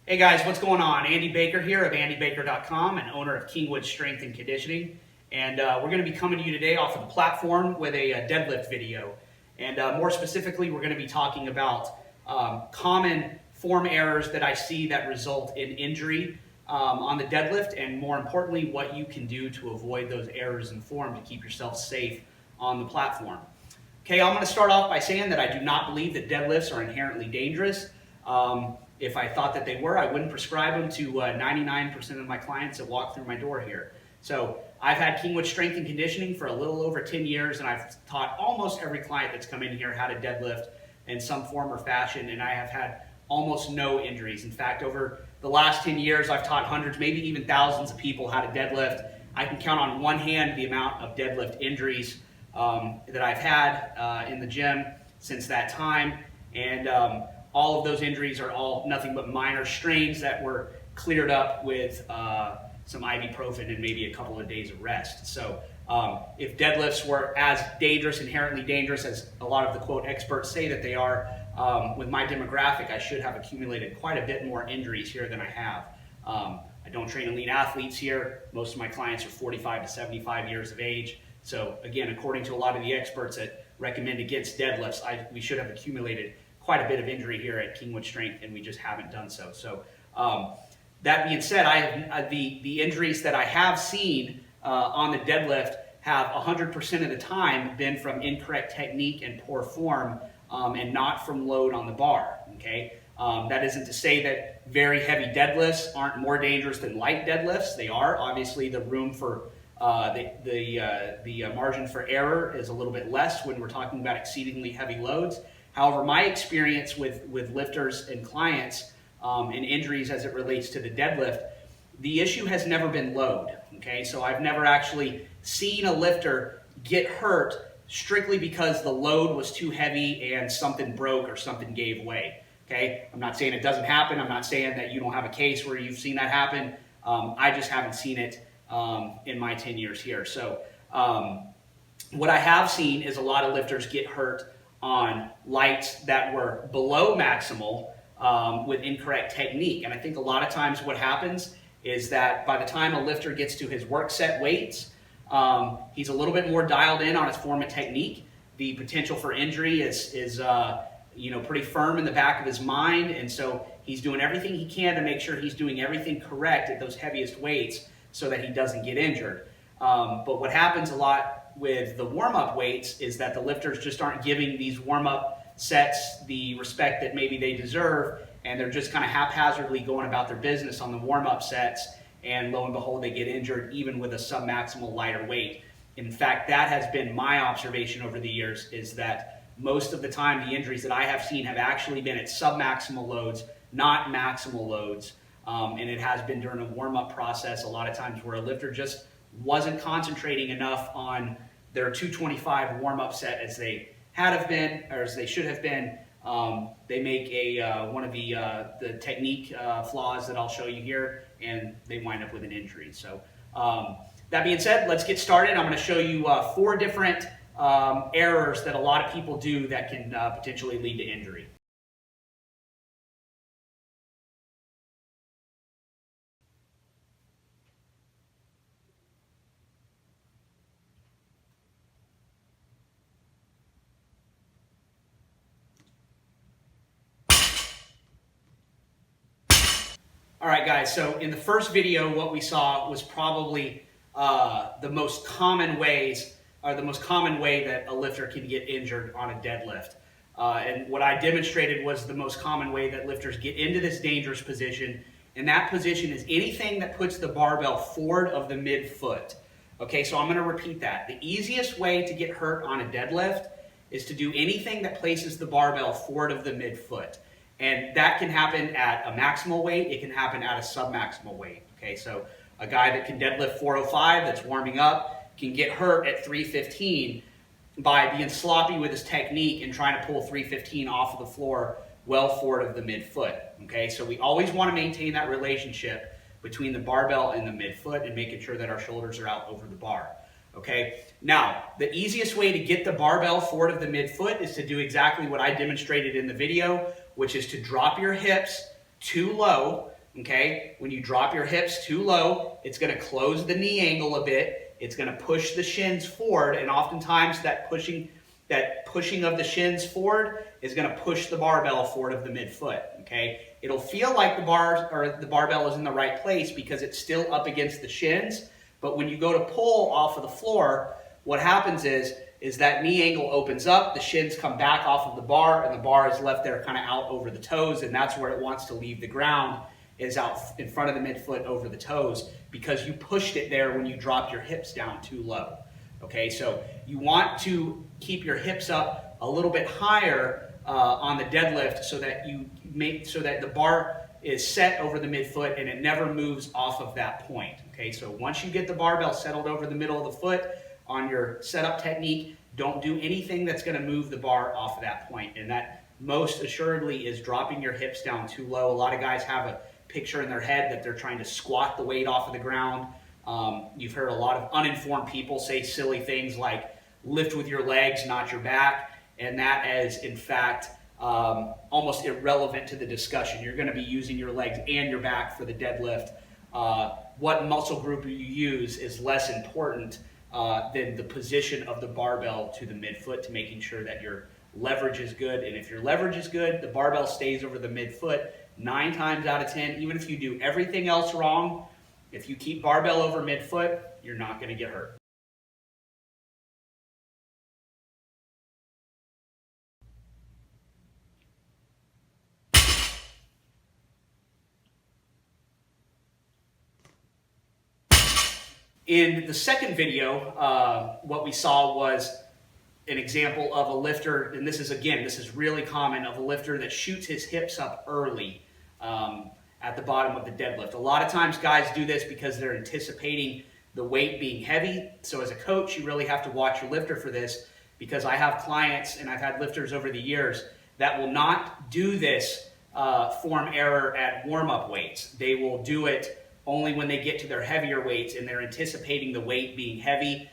Hey guys, what's going on? Andy Baker here of andybaker.com and owner of Kingwood Strength and Conditioning. And we're going to be coming to you today off of the platform with a deadlift video. And more specifically, we're going to be talking about common form errors that I see that result in injury on the deadlift, and more importantly, what you can do to avoid those errors in form to keep yourself safe on the platform. Okay, I'm going to start off by saying that I do not believe that deadlifts are inherently dangerous. If I thought that they were, I wouldn't prescribe them to 99% of my clients that walk through my door here. So I've had Kingwood Strength and Conditioning for a little over 10 years, and I've taught almost every client that's come in here how to deadlift in some form or fashion, and I have had almost no injuries. In fact, over the last 10 years, I've taught hundreds, maybe even thousands of people how to deadlift. I can count on one hand the amount of deadlift injuries that I've had in the gym since that time, and all of those injuries are all nothing but minor strains that were cleared up with some ibuprofen and maybe a couple of days of rest. So if deadlifts were as dangerous, inherently dangerous, as a lot of the quote experts say that they are, with my demographic, I should have accumulated quite a bit more injuries here than I have. I don't train elite athletes here. Most of my clients are 45 to 75 years of age. So again, according to a lot of the experts that recommend against deadlifts, we should have accumulated quite a bit of injury here at Kingwood Strength, and we just haven't done so. So that being said, I have the injuries that I have seen on the deadlift have 100% of the time been from incorrect technique and poor form, and not from load on the bar. Okay, that isn't to say that very heavy deadlifts aren't more dangerous than light deadlifts. They are. Obviously, the room for the margin for error is a little bit less when we're talking about exceedingly heavy loads. However, my experience with lifters and clients and injuries as it relates to the deadlift, the issue has never been load. Okay, so I've never actually seen a lifter get hurt strictly because the load was too heavy and something broke or something gave way. Okay, I'm not saying it doesn't happen. I'm not saying that you don't have a case where you've seen that happen. I just haven't seen it in my 10 years here. So what I have seen is a lot of lifters get hurt on lights that were below maximal with incorrect technique. And I think a lot of times what happens is that by the time a lifter gets to his work set weights, he's a little bit more dialed in on his form and technique. The potential for injury is pretty firm in the back of his mind, and so he's doing everything he can to make sure he's doing everything correct at those heaviest weights so that he doesn't get injured. But what happens a lot with the warm-up weights is that the lifters just aren't giving these warm-up sets the respect that maybe they deserve, and they're just kind of haphazardly going about their business on the warm-up sets, and lo and behold, they get injured even with a sub-maximal lighter weight. In fact, that has been my observation over the years, is that most of the time the injuries that I have seen have actually been at sub-maximal loads, not maximal loads, and it has been during a warm-up process a lot of times where a lifter just wasn't concentrating enough on their 225 warm-up set as they had have been, or as they should have been. They make one of the technique flaws that I'll show you here, and they wind up with an injury. So that being said, let's get started. I'm going to show you 4 different errors that a lot of people do that can potentially lead to injury. All right, guys, so in the first video, what we saw was probably the most common way that a lifter can get injured on a deadlift. And what I demonstrated was the most common way that lifters get into this dangerous position, and that position is anything that puts the barbell forward of the midfoot. Okay, so I'm going to repeat that. The easiest way to get hurt on a deadlift is to do anything that places the barbell forward of the midfoot. And that can happen at a maximal weight. It can happen at a submaximal weight. Okay, so a guy that can deadlift 405 that's warming up can get hurt at 315 by being sloppy with his technique and trying to pull 315 off of the floor well forward of the midfoot. Okay, so we always want to maintain that relationship between the barbell and the midfoot and making sure that our shoulders are out over the bar. Okay, now the easiest way to get the barbell forward of the midfoot is to do exactly what I demonstrated in the video, which is to drop your hips too low okay? When you drop your hips too low, it's gonna close the knee angle a bit. It's gonna push the shins forward, and oftentimes that pushing of the shins forward is gonna push the barbell forward of the midfoot, okay? It'll feel like the barbell is in the right place because it's still up against the shins, but when you go to pull off of the floor, what happens is that knee angle opens up, the shins come back off of the bar, and the bar is left there kind of out over the toes, and that's where it wants to leave the ground, is out in front of the midfoot over the toes, because you pushed it there when you dropped your hips down too low. Okay, so you want to keep your hips up a little bit higher on the deadlift so that the bar is set over the midfoot and it never moves off of that point. Okay, so once you get the barbell settled over the middle of the foot on your setup technique, don't do anything that's going to move the bar off of that point. And that most assuredly is dropping your hips down too low. A lot of guys have a picture in their head that they're trying to squat the weight off of the ground. You've heard a lot of uninformed people say silly things like lift with your legs, not your back, and that is in fact almost irrelevant to the discussion. You're going to be using your legs and your back for the deadlift. What muscle group you use is less important than the position of the barbell to the midfoot, to making sure that your leverage is good. And if your leverage is good, the barbell stays over the midfoot 9 times out of 10. Even if you do everything else wrong, if you keep barbell over midfoot, you're not going to get hurt. In the second video, what we saw was an example of a lifter, and this is really common, of a lifter that shoots his hips up early at the bottom of the deadlift. A lot of times guys do this because they're anticipating the weight being heavy. So as a coach, you really have to watch your lifter for this, because I have clients and I've had lifters over the years that will not do this form error at warm-up weights. They will do it only when they get to their heavier weights and they're anticipating the weight being heavy.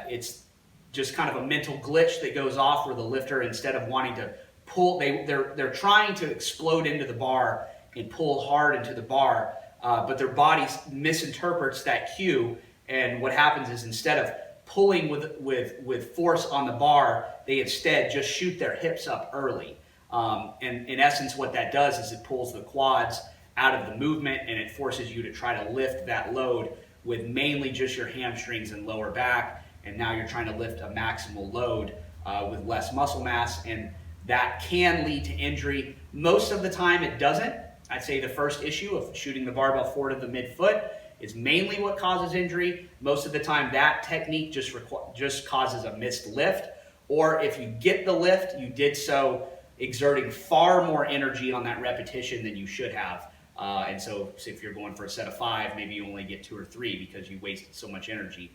It's just kind of a mental glitch that goes off where the lifter, instead of wanting to pull, they're trying to explode into the bar and pull hard into the bar, but their body misinterprets that cue, and what happens is, instead of pulling with force on the bar, they instead just shoot their hips up early. And in essence, what that does is it pulls the quads out of the movement, and it forces you to try to lift that load with mainly just your hamstrings and lower back, and now you're trying to lift a maximal load with less muscle mass, and that can lead to injury. Most of the time it doesn't. I'd say the first issue of shooting the barbell forward of the midfoot is mainly what causes injury. Most of the time that technique just causes a missed lift, or if you get the lift, you did so exerting far more energy on that repetition than you should have. And so if you're going for a set of 5, maybe you only get 2 or 3 because you wasted so much energy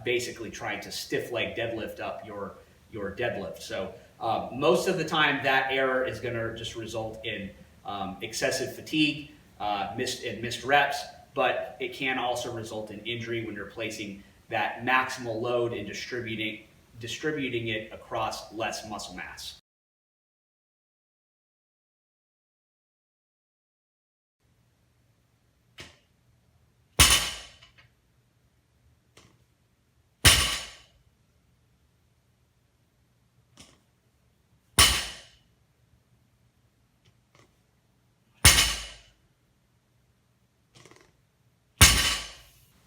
basically trying to stiff leg deadlift up your deadlift. So most of the time that error is going to just result in excessive fatigue, missed reps, but it can also result in injury when you're placing that maximal load and distributing it across less muscle mass.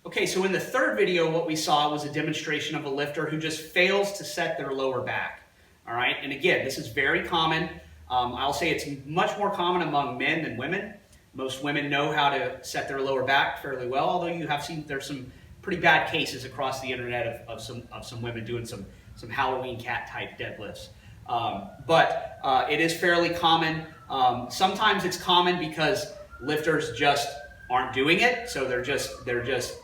Okay, so in the third video, what we saw was a demonstration of a lifter who just fails to set their lower back. All right, and again, this is very common. I'll say it's much more common among men than women. Most women know how to set their lower back fairly well, although you have seen there's some pretty bad cases across the internet of some women doing some Halloween cat type deadlifts. But it is fairly common. Sometimes it's common because lifters just aren't doing it, so they're just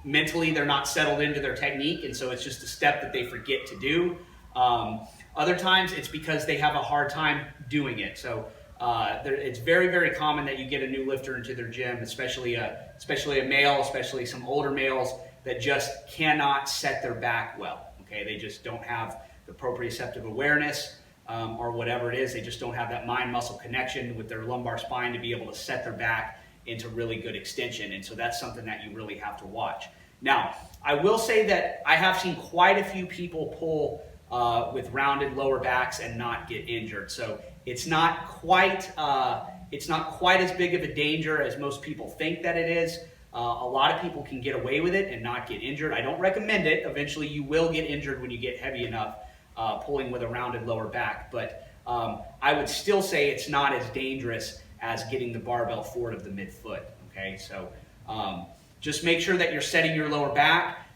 mentally they're not settled into their technique, and so it's just a step that they forget to do. Other times it's because they have a hard time doing it. So it's very, very common that you get a new lifter into their gym, especially a male, especially some older males that just cannot set their back well. Okay, they just don't have the proprioceptive awareness or whatever it is. They just don't have that mind-muscle connection with their lumbar spine to be able to set their back into really good extension. And so that's something that you really have to watch. Now, I will say that I have seen quite a few people pull with rounded lower backs and not get injured. So it's not quite as big of a danger as most people think that it is. A lot of people can get away with it and not get injured. I don't recommend it. Eventually you will get injured when you get heavy enough pulling with a rounded lower back. But I would still say it's not as dangerous as getting the barbell forward of the midfoot. Okay, so just make sure that you're setting your lower back.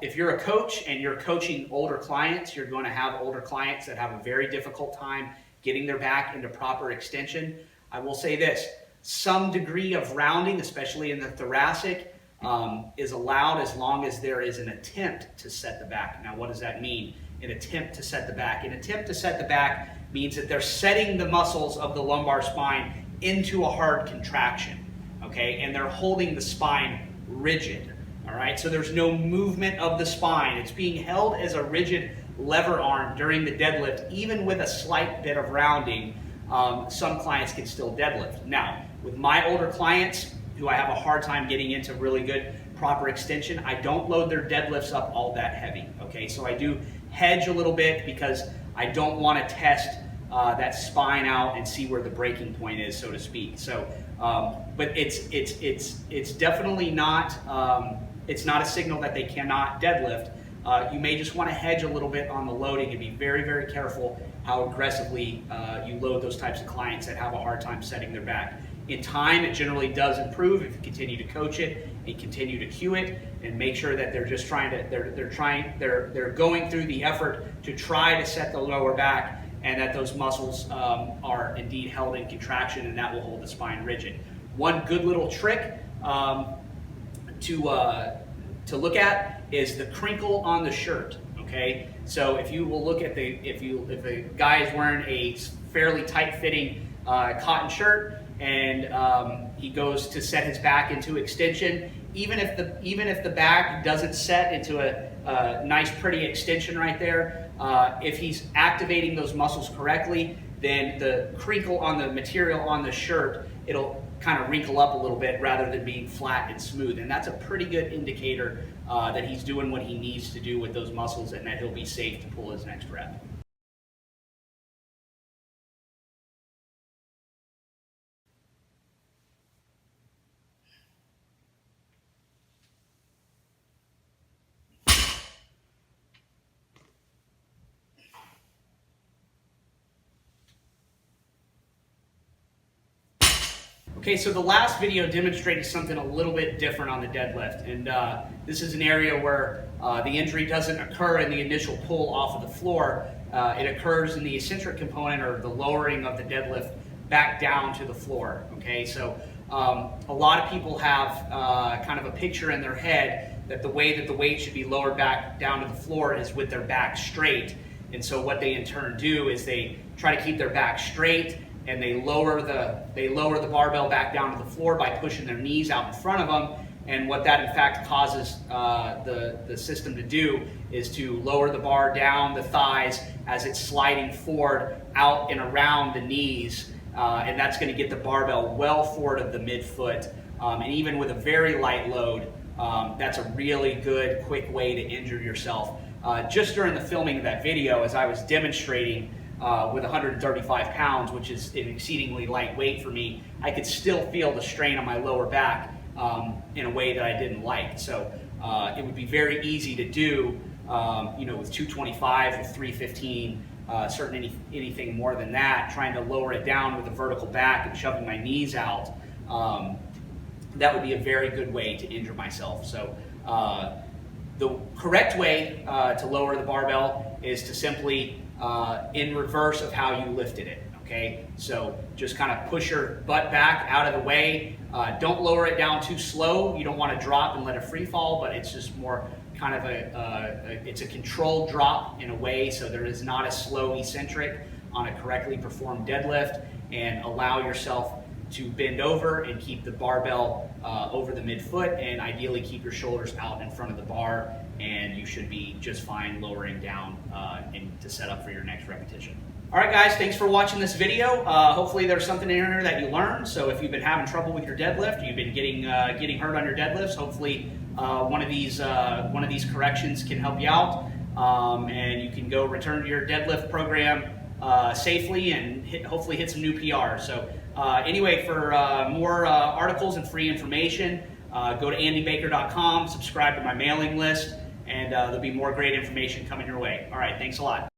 If you're a coach and you're coaching older clients, you're going to have older clients that have a very difficult time getting their back into proper extension. I will say this, some degree of rounding, especially in the thoracic, is allowed as long as there is an attempt to set the back. Now, what does that mean? An attempt to set the back. An attempt to set the back means that they're setting the muscles of the lumbar spine into a hard contraction, okay? And they're holding the spine rigid, all right? So there's no movement of the spine. It's being held as a rigid lever arm during the deadlift, even with a slight bit of rounding. Some clients can still deadlift. Now, with my older clients who I have a hard time getting into really good proper extension, I don't load their deadlifts up all that heavy, okay? So I do hedge a little bit because I don't want to test that spine out and see where the breaking point is, so to speak. So, but it's definitely not, it's not a signal that they cannot deadlift. You may just want to hedge a little bit on the loading and be very, very careful how aggressively you load those types of clients that have a hard time setting their back. In time, it generally does improve if you continue to coach it and continue to cue it and make sure that they're just trying to, they're going through the effort to try to set the lower back, and that those muscles are indeed held in contraction, and that will hold the spine rigid. One good little trick to look at is the crinkle on the shirt. Okay, so if you will look at if a guy is wearing a fairly tight-fitting cotton shirt and he goes to set his back into extension, even if the back doesn't set into a nice pretty extension right there, if he's activating those muscles correctly, then the crinkle on the material on the shirt, it'll kind of wrinkle up a little bit rather than being flat and smooth. And that's a pretty good indicator that he's doing what he needs to do with those muscles and that he'll be safe to pull his next rep. Okay, so the last video demonstrated something a little bit different on the deadlift, and this is an area where the injury doesn't occur in the initial pull off of the floor. It occurs in the eccentric component, or the lowering of the deadlift back down to the floor. Okay, so a lot of people have kind of a picture in their head that the way that the weight should be lowered back down to the floor is with their back straight, and so what they in turn do is they try to keep their back straight, and they lower the barbell back down to the floor by pushing their knees out in front of them. And what that in fact causes the system to do is to lower the bar down the thighs as it's sliding forward out and around the knees, and that's going to get the barbell well forward of the midfoot. And even with a very light load, that's a really good, quick way to injure yourself. Just during the filming of that video, as I was demonstrating with 135 pounds, which is an exceedingly light weight for me, I could still feel the strain on my lower back in a way that I didn't like. So it would be very easy to do, with 225 or 315, certainly anything more than that, trying to lower it down with a vertical back and shoving my knees out. That would be a very good way to injure myself. So the correct way to lower the barbell is to simply in reverse of how you lifted it, okay? So just kind of push your butt back out of the way. Don't lower it down too slow. You don't want to drop and let it free fall, but it's just more kind of it's a controlled drop in a way, so there is not a slow eccentric on a correctly performed deadlift, and allow yourself to bend over and keep the barbell over the midfoot, and ideally keep your shoulders out in front of the bar, and you should be just fine lowering down and to set up for your next repetition. All right, guys, thanks for watching this video. Hopefully there's something in here that you learned. So if you've been having trouble with your deadlift, you've been getting hurt on your deadlifts, hopefully one of these corrections can help you out, and you can go return to your deadlift program safely and hopefully hit some new PRs. So anyway, for more articles and free information, go to andybaker.com, subscribe to my mailing list, and there'll be more great information coming your way. All right, thanks a lot.